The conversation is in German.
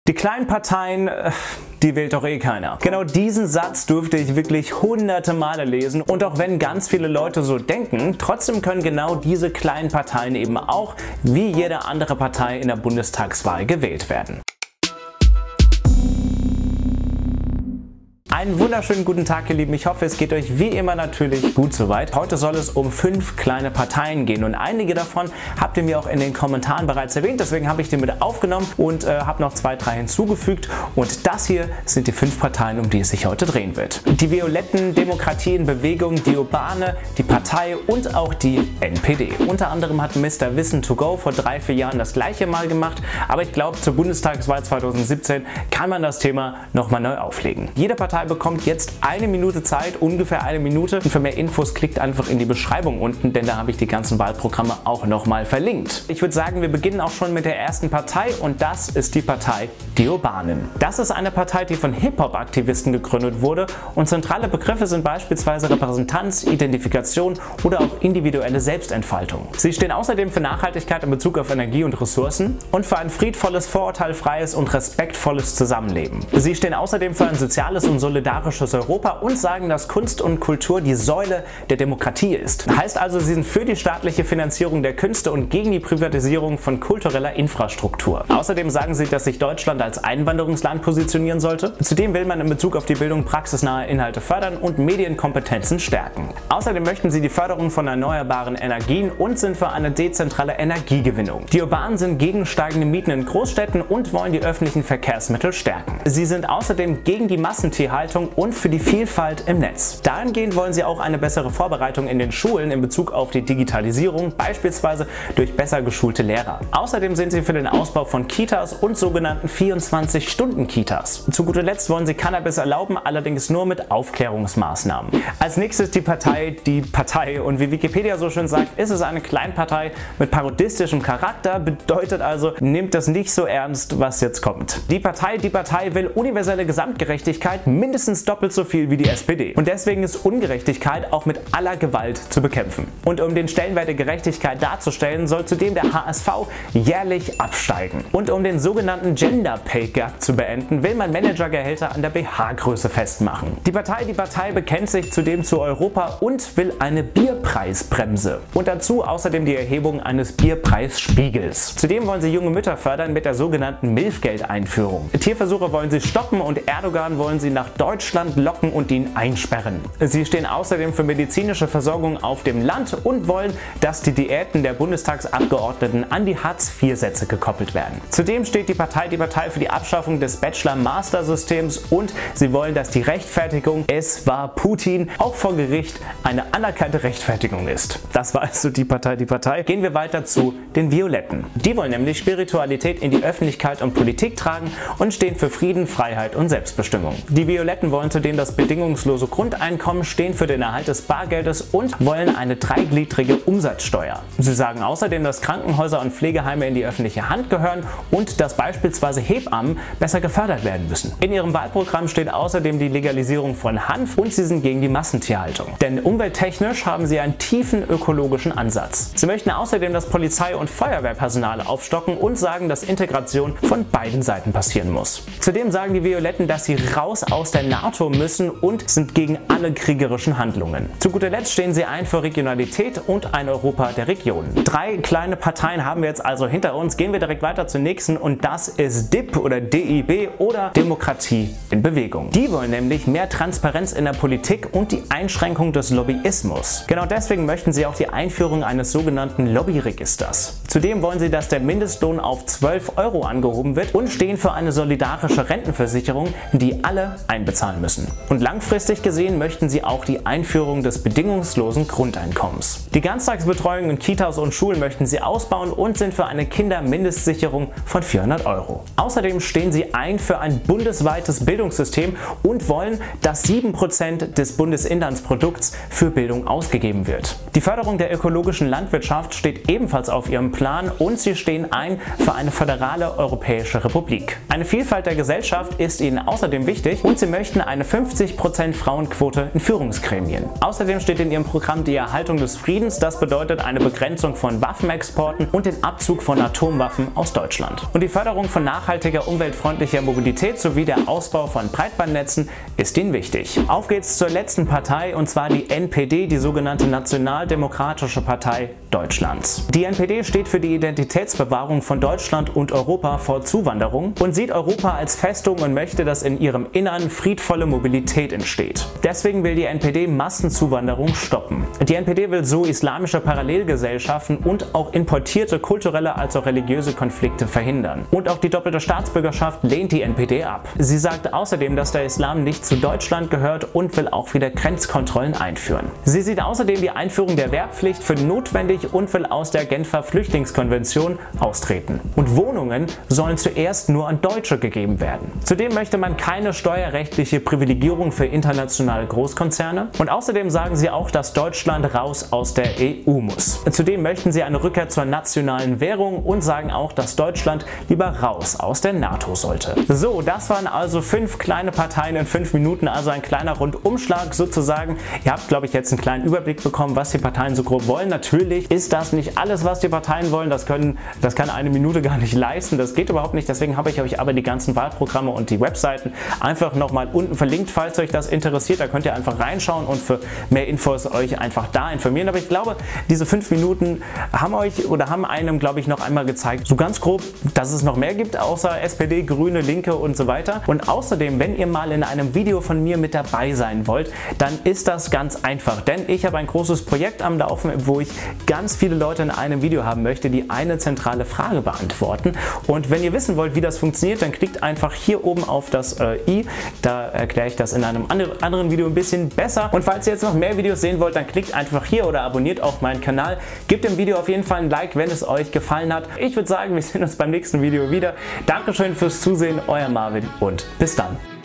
Die kleinen Parteien, die wählt doch eh keiner. Genau diesen Satz durfte ich wirklich hunderte Male lesen und auch wenn ganz viele Leute so denken, trotzdem können genau diese kleinen Parteien eben auch wie jede andere Partei in der Bundestagswahl gewählt werden. Einen wunderschönen guten Tag, ihr Lieben. Ich hoffe, es geht euch wie immer natürlich gut soweit. Heute soll es um 5 kleine Parteien gehen und einige davon habt ihr mir auch in den Kommentaren bereits erwähnt. Deswegen habe ich die mit aufgenommen und habe noch 2, 3 hinzugefügt. Und das hier sind die 5 Parteien, um die es sich heute drehen wird. Die Violetten, Demokratie in Bewegung, die Urbane, die Partei und auch die NPD. Unter anderem hat Mr. Wissen to go vor 3, 4 Jahren das gleiche mal gemacht. Aber ich glaube, zur Bundestagswahl 2017 kann man das Thema nochmal neu auflegen. Jede Partei bekommt jetzt 1 Minute Zeit, ungefähr 1 Minute. Und für mehr Infos klickt einfach in die Beschreibung unten, denn da habe ich die ganzen Wahlprogramme auch nochmal verlinkt. Ich würde sagen, wir beginnen auch schon mit der ersten Partei und das ist die Partei Die Urbanen. Das ist eine Partei, die von Hip-Hop-Aktivisten gegründet wurde und zentrale Begriffe sind beispielsweise Repräsentanz, Identifikation oder auch individuelle Selbstentfaltung. Sie stehen außerdem für Nachhaltigkeit in Bezug auf Energie und Ressourcen und für ein friedvolles, vorurteilfreies und respektvolles Zusammenleben. Sie stehen außerdem für ein soziales und solidarisches Europa und sagen, dass Kunst und Kultur die Säule der Demokratie ist. Heißt also, sie sind für die staatliche Finanzierung der Künste und gegen die Privatisierung von kultureller Infrastruktur. Außerdem sagen sie, dass sich Deutschland als Einwanderungsland positionieren sollte. Zudem will man in Bezug auf die Bildung praxisnahe Inhalte fördern und Medienkompetenzen stärken. Außerdem möchten sie die Förderung von erneuerbaren Energien und sind für eine dezentrale Energiegewinnung. Die Urbanen sind gegen steigende Mieten in Großstädten und wollen die öffentlichen Verkehrsmittel stärken. Sie sind außerdem gegen die Massentierhaltung und für die Vielfalt im Netz. Dahingehend wollen sie auch eine bessere Vorbereitung in den Schulen in Bezug auf die Digitalisierung, beispielsweise durch besser geschulte Lehrer. Außerdem sind sie für den Ausbau von Kitas und sogenannten 24-Stunden-Kitas. Zu guter Letzt wollen sie Cannabis erlauben, allerdings nur mit Aufklärungsmaßnahmen. Als nächstes die Partei und wie Wikipedia so schön sagt, ist es eine Kleinpartei mit parodistischem Charakter, bedeutet also, nehmt das nicht so ernst, was jetzt kommt. Die Partei will universelle Gesamtgerechtigkeit, mindestens doppelt so viel wie die SPD. Und deswegen ist Ungerechtigkeit auch mit aller Gewalt zu bekämpfen. Und um den Stellenwert der Gerechtigkeit darzustellen, soll zudem der HSV jährlich absteigen. Und um den sogenannten Gender Pay Gap zu beenden, will man Managergehälter an der BH-Größe festmachen. Die Partei bekennt sich zudem zu Europa und will eine Bierpreisbremse. Und dazu außerdem die Erhebung eines Bierpreisspiegels. Zudem wollen sie junge Mütter fördern mit der sogenannten Milchgeldeinführung. Tierversuche wollen sie stoppen und Erdogan wollen sie nach Deutschland locken und ihn einsperren. Sie stehen außerdem für medizinische Versorgung auf dem Land und wollen, dass die Diäten der Bundestagsabgeordneten an die Hartz-IV-Sätze gekoppelt werden. Zudem steht die Partei für die Abschaffung des Bachelor-Master-Systems und sie wollen, dass die Rechtfertigung "Es war Putin" auch vor Gericht eine anerkannte Rechtfertigung ist. Das war also die Partei. Gehen wir weiter zu den Violetten. Die wollen nämlich Spiritualität in die Öffentlichkeit und Politik tragen und stehen für Frieden, Freiheit und Selbstbestimmung. Die Violetten wollen zudem das bedingungslose Grundeinkommen, stehen für den Erhalt des Bargeldes und wollen eine 3gliedrige Umsatzsteuer. Sie sagen außerdem, dass Krankenhäuser und Pflegeheime in die öffentliche Hand gehören und dass beispielsweise Hebammen besser gefördert werden müssen. In ihrem Wahlprogramm steht außerdem die Legalisierung von Hanf und sie sind gegen die Massentierhaltung. Denn umwelttechnisch haben sie einen tiefen ökologischen Ansatz. Sie möchten außerdem das Polizei- und Feuerwehrpersonal aufstocken und sagen, dass Integration von beiden Seiten passieren muss. Zudem sagen die Violetten, dass sie raus aus der NATO müssen und sind gegen alle kriegerischen Handlungen. Zu guter Letzt stehen sie ein für Regionalität und ein Europa der Regionen. 3 kleine Parteien haben wir jetzt also hinter uns. Gehen wir direkt weiter zur nächsten und das ist DIB oder DIB oder Demokratie in Bewegung. Die wollen nämlich mehr Transparenz in der Politik und die Einschränkung des Lobbyismus. Genau deswegen möchten sie auch die Einführung eines sogenannten Lobbyregisters. Zudem wollen sie, dass der Mindestlohn auf 12 € angehoben wird und stehen für eine solidarische Rentenversicherung, die alle einbezahlen müssen. Und langfristig gesehen möchten sie auch die Einführung des bedingungslosen Grundeinkommens. Die Ganztagsbetreuung in Kitas und Schulen möchten sie ausbauen und sind für eine Kindermindestsicherung von 400 €. Außerdem stehen sie ein für ein bundesweites Bildungssystem und wollen, dass 7% des Bundesinlandsprodukts für Bildung ausgegeben wird. Die Förderung der ökologischen Landwirtschaft steht ebenfalls auf ihrem Plan und sie stehen ein für eine föderale europäische Republik. Eine Vielfalt der Gesellschaft ist ihnen außerdem wichtig und sie möchten eine 50% Frauenquote in Führungsgremien. Außerdem steht in ihrem Programm die Erhaltung des Friedens Friedens. Das bedeutet eine Begrenzung von Waffenexporten und den Abzug von Atomwaffen aus Deutschland. Und die Förderung von nachhaltiger, umweltfreundlicher Mobilität sowie der Ausbau von Breitbandnetzen ist ihnen wichtig. Auf geht's zur letzten Partei, und zwar die NPD, die sogenannte Nationaldemokratische Partei Deutschlands. Die NPD steht für die Identitätsbewahrung von Deutschland und Europa vor Zuwanderung und sieht Europa als Festung und möchte, dass in ihrem Innern friedvolle Mobilität entsteht. Deswegen will die NPD Massenzuwanderung stoppen. Die NPD will so islamische Parallelgesellschaften und auch importierte kulturelle als auch religiöse Konflikte verhindern. Und auch die doppelte Staatsbürgerschaft lehnt die NPD ab. Sie sagt außerdem, dass der Islam nicht zu Deutschland gehört und will auch wieder Grenzkontrollen einführen. Sie sieht außerdem die Einführung der Wehrpflicht für notwendig und will aus der Genfer Flüchtlingskonvention austreten. Und Wohnungen sollen zuerst nur an Deutsche gegeben werden. Zudem möchte man keine steuerrechtliche Privilegierung für internationale Großkonzerne. Und außerdem sagen sie auch, dass Deutschland raus aus der EU muss. Zudem möchten sie eine Rückkehr zur nationalen Währung und sagen auch, dass Deutschland lieber raus aus der NATO sollte. So, das waren also 5 kleine Parteien in 5 Minuten, also ein kleiner Rundumschlag sozusagen. Ihr habt, glaube ich, jetzt einen kleinen Überblick bekommen, was die Parteien so grob wollen. Natürlich ist das nicht alles, was die Parteien wollen. Das kann eine Minute gar nicht leisten. Das geht überhaupt nicht. Deswegen habe ich euch aber die ganzen Wahlprogramme und die Webseiten einfach nochmal unten verlinkt, falls euch das interessiert. Da könnt ihr einfach reinschauen und für mehr Infos euch einfach da informieren. Aber ich glaube, diese 5 Minuten haben einem, glaube ich, noch einmal gezeigt, so ganz grob, dass es noch mehr gibt, außer SPD, Grüne, Linke und so weiter. Und außerdem, wenn ihr mal in einem Video von mir mit dabei sein wollt, dann ist das ganz einfach. Denn ich habe ein großes Projekt am Laufen, wo ich ganz viele Leute in einem Video haben möchte, die eine zentrale Frage beantworten. Und wenn ihr wissen wollt, wie das funktioniert, dann klickt einfach hier oben auf das i. Da erkläre ich das in einem anderen Video ein bisschen besser. Und falls ihr jetzt noch mehr Videos sehen wollt, dann klickt einfach hier oder abonniert auch meinen Kanal. Gebt dem Video auf jeden Fall ein Like, wenn es euch gefallen hat. Ich würde sagen, wir sehen uns beim nächsten Video wieder. Dankeschön fürs Zusehen, euer Marvin und bis dann.